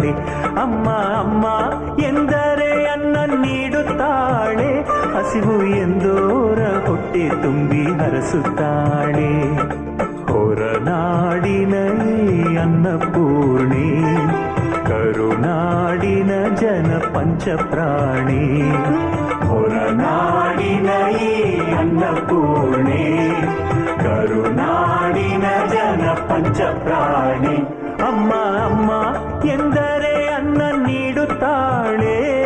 ಹರಸುತ್ತಾಳೆ. ಅಮ್ಮ ಅಮ್ಮ ಎಂದರೆ ಅನ್ನ ನೀಡುತ್ತಾಳೆ, ಹಸಿವು ಎಂದೋರ ಹೊಟ್ಟೆ ತುಂಬಿ ಹರಸುತ್ತಾಳೆ. ಹೊರನಾಡಿನ ಅನ್ನಪೂರ್ಣೆ, ಕರುನಾಡಿನ ಜನ ಪಂಚಪ್ರಾಣಿ. ಹೊರನಾಡಿನ ಅನ್ನಪೂರ್ಣೆ, ಕರುನಾಡಿನ ಜನ ಪಂಚಪ್ರಾಣಿ. ಅಮ್ಮ ಅಮ್ಮ ಎಂದರೆ ಅನ್ನ ನೀಡುತ್ತಾಳೆ.